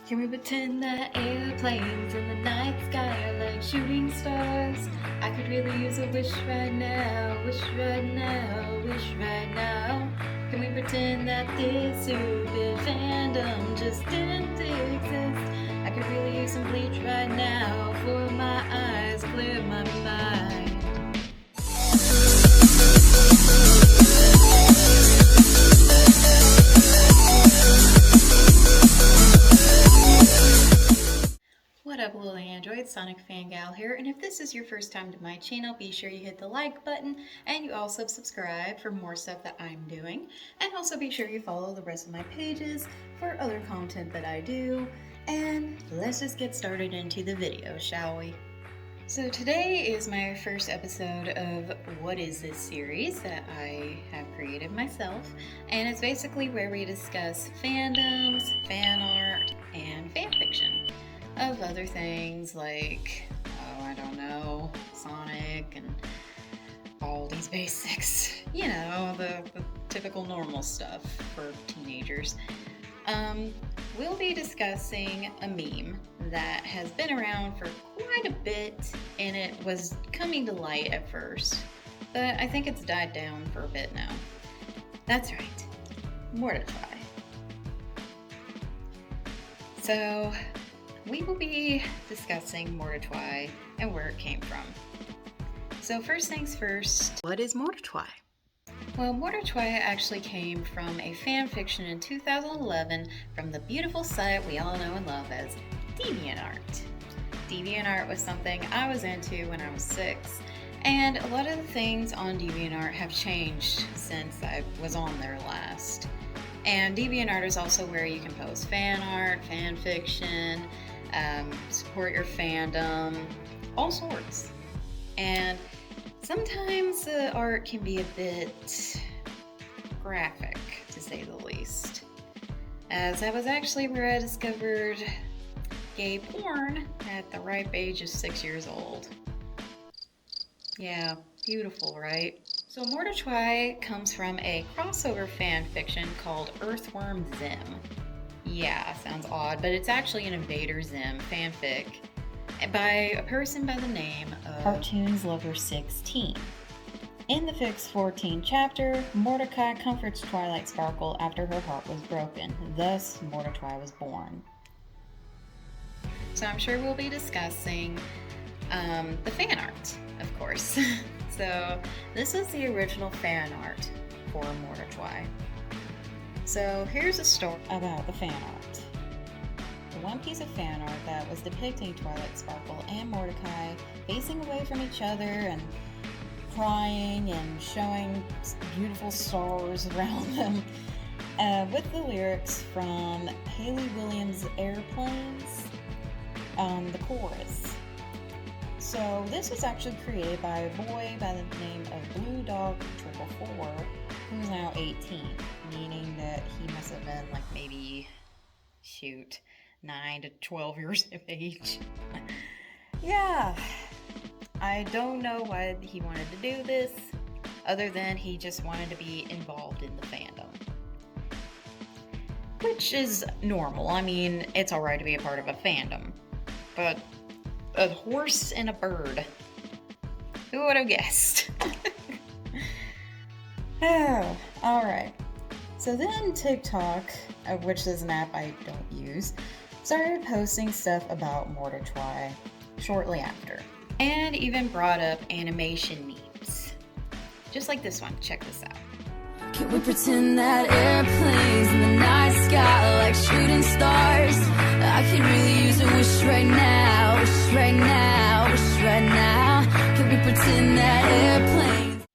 Can we pretend that airplanes in the night sky are like shooting stars? I could really use a wish right now, wish right now, wish right now. Can we pretend that this stupid fandom just didn't exist? I could really use some bleach right now for my eyes, clear my mind. What up, little androids? SonicFanGal here, and if this is your first time to my channel, be sure you hit the like button and you also subscribe for more stuff that I'm doing, and also be sure you follow the rest of my pages for other content that I do. And let's just get started into the video, shall we? So today is my first episode of What Is This series that I have created myself, and it's basically where we discuss fandoms, fan art, and fanfiction of other things like, I don't know, Sonic and all these basics. You know, the typical normal stuff for teenagers. We'll be discussing a meme that has been around for quite a bit, and it was coming to light at first, but I think it's died down for a bit now. That's right, MordeTwi. So, we will be discussing MordeTwi and where it came from. So first things first, what is MordeTwi? Well, MordeTwi actually came from a fan fiction in 2011 from the beautiful site we all know and love as DeviantArt. DeviantArt was something I was into when I was 6, and a lot of the things on DeviantArt have changed since I was on there last. And DeviantArt is also where you can post fan art, fan fiction, support your fandom, all sorts. And sometimes the art can be a bit graphic, to say the least. As that was actually where I discovered gay porn at the ripe age of 6 years old. Yeah, beautiful, right? So MordeTwi comes from a crossover fan fiction called Earthworm Zim. Yeah, sounds odd, but it's actually an Invader Zim fanfic by a person by the name of Cartoons Lover 16. In the fic's 14th chapter, Mordecai comforts Twilight Sparkle after her heart was broken. Thus, MordeTwi was born. So I'm sure we'll be discussing the fan art, of course. So this is the original fan art for MordeTwi. So here's a story about the fan art. The one piece of fan art that was depicting Twilight Sparkle and Mordecai facing away from each other and crying and showing beautiful stars around them, with the lyrics from Haley Williams' Airplanes, the chorus. So this was actually created by a boy by the name of Blue Dog 444, who's now 18, meaning that he must have been like maybe, 9 to 12 years of age. Yeah, I don't know why he wanted to do this, other than he just wanted to be involved in the fandom. Which is normal. I mean, it's alright to be a part of a fandom, but a horse and a bird. Who would have guessed? Oh, alright. So then TikTok, which is an app I don't use, started posting stuff about MordeTwi shortly after. And even brought up animation memes. Just like this one, check this out. Can we pretend that airplanes in the night sky like shooting stars? I could really use a wish right now, wish right now, wish right now. Can we pretend that airplanes?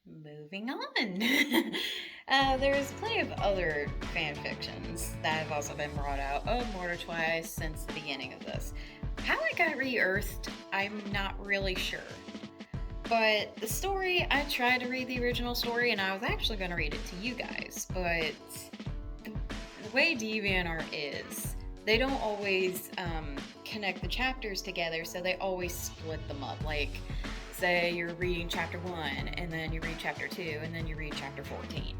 Moving on. There's plenty of other fan fictions that have also been brought out of MordeTwi since the beginning of this. How it got re-earthed, I'm not really sure. But the story, I tried to read the original story, and I was actually going to read it to you guys, but the way DeviantArt is, they don't always connect the chapters together, so they always split them up. Like, say you're reading chapter 1, and then you read chapter 2, and then you read chapter 14.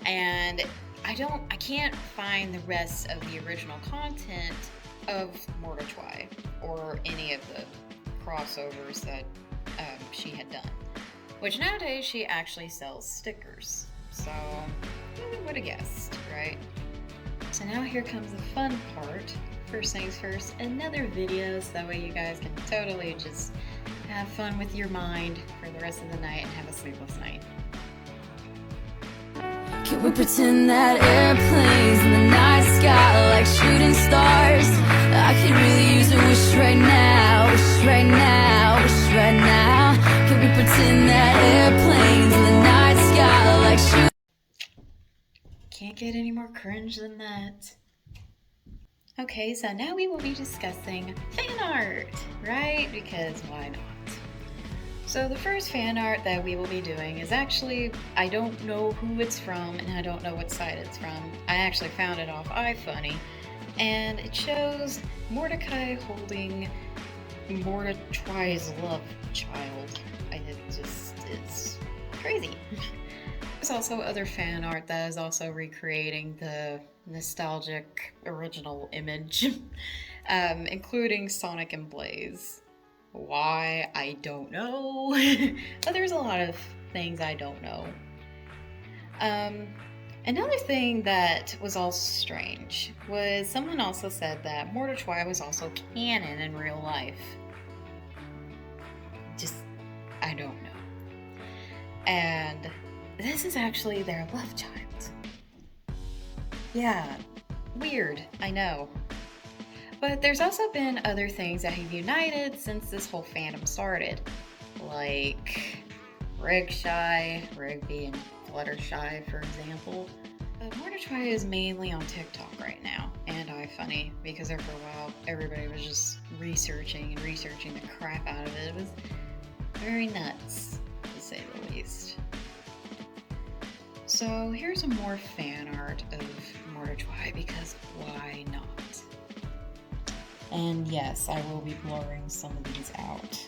And I can't find the rest of the original content of MordeTwi or any of the crossovers that she had done. Which nowadays she actually sells stickers. So, who would have guessed, right? So now here comes the fun part. First things first, another video so that way you guys can totally just have fun with your mind for the rest of the night and have a sleepless night. Can we pretend that airplanes in the night sky like shooting stars? I could really use a wish right now, wish right now, wish right now. Can we pretend that airplanes in the night sky like shooting? Can't get any more cringe than that. Okay, so now we will be discussing fan art, right? Because why not? So the first fan art that we will be doing is actually, I don't know who it's from and I don't know what site it's from. I actually found it off IFunny, and it shows Mordecai holding MordeTwi's love child. It's crazy. There's also other fan art that is also recreating the nostalgic original image, including Sonic and Blaze. Why, I don't know. But there's a lot of things I don't know. Another thing that was also strange was someone also said that MordeTwi was also canon in real life. I don't know. And this is actually their love child. Yeah, weird, I know. But there's also been other things that have united since this whole fandom started. Like Rigby and Fluttershy, for example. MordeTwi is mainly on TikTok right now, and IFunny, because there for a while everybody was just researching the crap out of it. It was very nuts, to say the least. So here's some more fan art of MordeTwi, because why not? And yes, I will be blurring some of these out.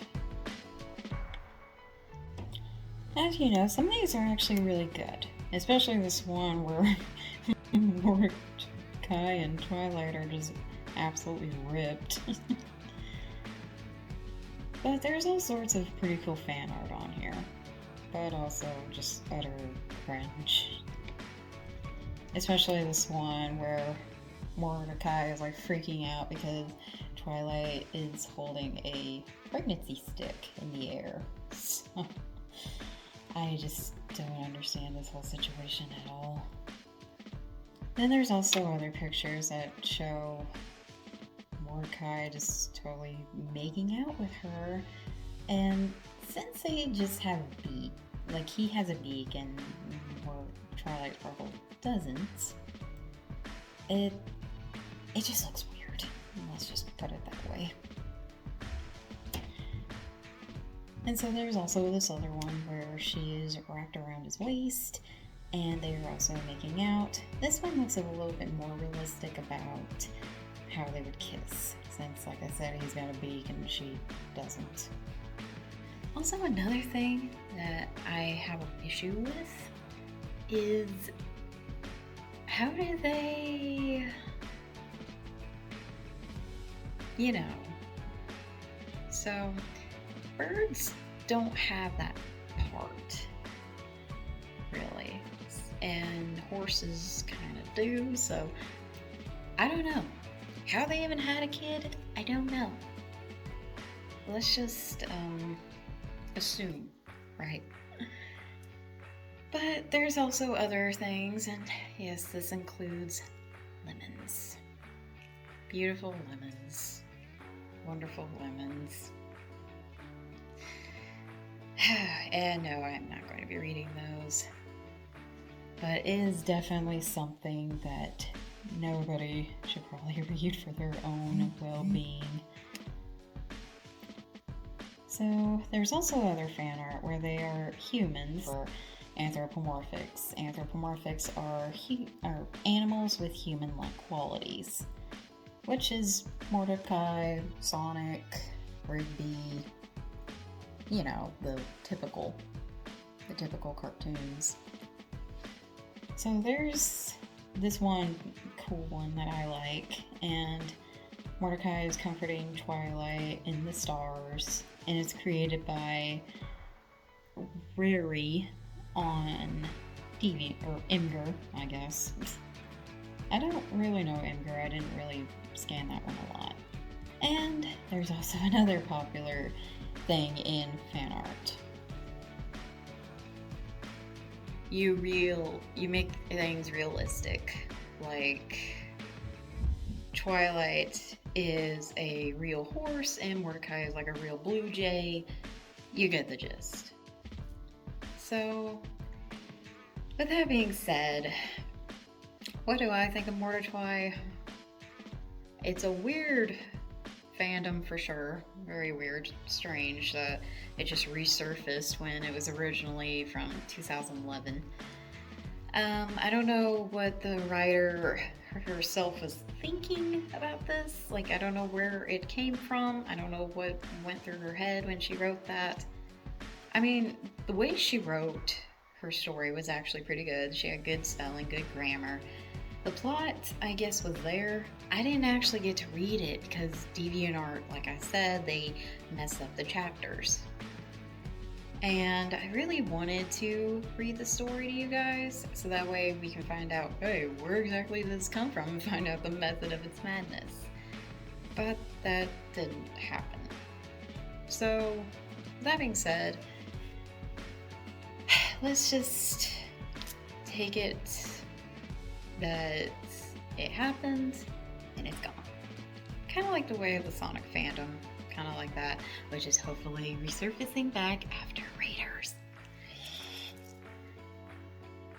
As you know, some of these are actually really good. Especially this one where Mordecai and Twilight are just absolutely ripped. But there's all sorts of pretty cool fan art on here. But also just utter cringe. Especially this one where Mordecai is like freaking out because Twilight is holding a pregnancy stick in the air. So, I just don't understand this whole situation at all. Then there's also other pictures that show Mordecai just totally making out with her. And since they just have a beak, like he has a beak and Twilight Sparkle doesn't, it just looks weird. Let's just put it that way. And so there's also this other one where she is wrapped around his waist and they are also making out. This one looks a little bit more realistic about how they would kiss, since like I said, he's got a beak and she doesn't. Also, another thing that I have an issue with is how do they, you know, so birds don't have that part, really, and horses kind of do, so I don't know. How they even had a kid, I don't know. Let's just assume, right? But there's also other things, and yes, this includes lemons. Beautiful lemons. Wonderful lemons. And no, I'm not going to be reading those. But it is definitely something that nobody should probably read for their own well-being. So there's also other fan art where they are humans or anthropomorphics. Anthropomorphics are animals with human-like qualities, which is Mordecai, Sonic, Rigby, you know, the typical cartoons. So there's this one cool one that I like, and Mordecai is comforting Twilight in the stars, and it's created by Riri on Deviant, or Imgur, I guess. I don't really know Imgur, I didn't really scan that one a lot. And there's also another popular thing in fan art. You make things realistic. Like, Twilight is a real horse and Mordecai is like a real blue jay. You get the gist. So, with that being said, what do I think of MordeTwi? It's a weird fandom for sure. Very weird, strange that it just resurfaced when it was originally from 2011. I don't know what the writer herself was thinking about this. Like, I don't know where it came from. I don't know what went through her head when she wrote that. I mean, the way she wrote her story was actually pretty good. She had good spelling, good grammar. The plot, I guess, was there. I didn't actually get to read it because DeviantArt, like I said, they mess up the chapters. And I really wanted to read the story to you guys, so that way we can find out, hey, where exactly did this come from, and find out the method of its madness. But that didn't happen. So, that being said, let's just take it that it happened and it's gone. Kind of like the way of the Sonic fandom, kind of like that, which is hopefully resurfacing back after Raiders.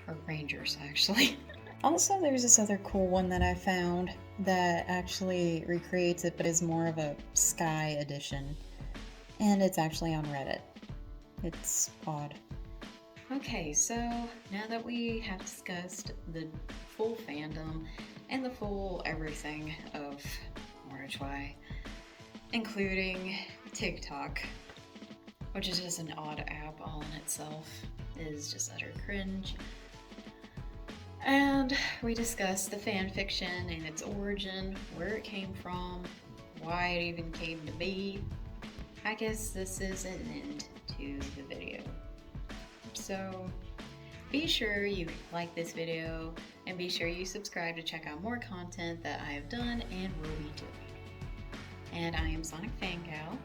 Or Rangers, actually. Also, there's this other cool one that I found that actually recreates it, but is more of a Sky edition. And it's actually on Reddit. It's odd. Okay, so now that we have discussed the full fandom and the full everything of MordeTwi, including TikTok, which is just an odd app all in itself, is just utter cringe. And we discussed the fan fiction and its origin, where it came from, why it even came to be. I guess this is an end to the video. So be sure you like this video and be sure you subscribe to check out more content that I have done and will be doing. And I am SonicFanGal,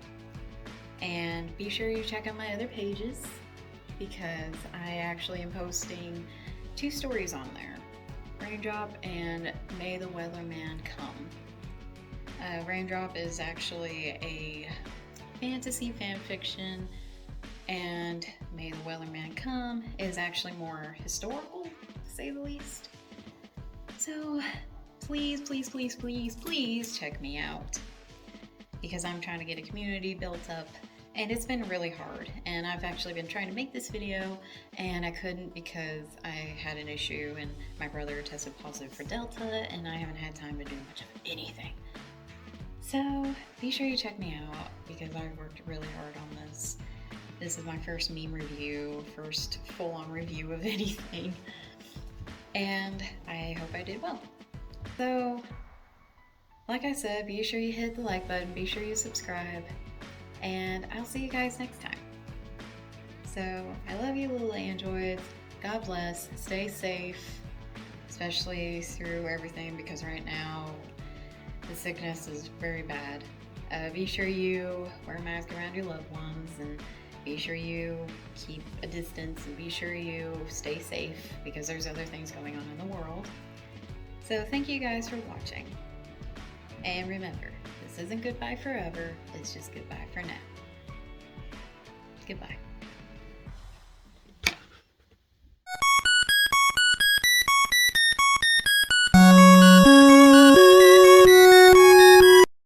and be sure you check out my other pages because I actually am posting 2 stories on there, Raindrop and May the Weatherman Come. Raindrop is actually a fantasy fanfiction, and May the Weatherman Come is actually more historical, to say the least. So please, please, please, please, please check me out, because I'm trying to get a community built up, and it's been really hard. And I've actually been trying to make this video, and I couldn't because I had an issue, and my brother tested positive for Delta, and I haven't had time to do much of anything. So be sure you check me out, because I've worked really hard on this. This is my first meme review, first full-on review of anything, and I hope I did well. So, like I said, be sure you hit the like button, be sure you subscribe, and I'll see you guys next time. So, I love you little androids, God bless, stay safe, especially through everything, because right now, the sickness is very bad. Be sure you wear a mask around your loved ones, and be sure you keep a distance, and be sure you stay safe, because there's other things going on in the world. So thank you guys for watching. And remember, this isn't goodbye forever, it's just goodbye for now. Goodbye.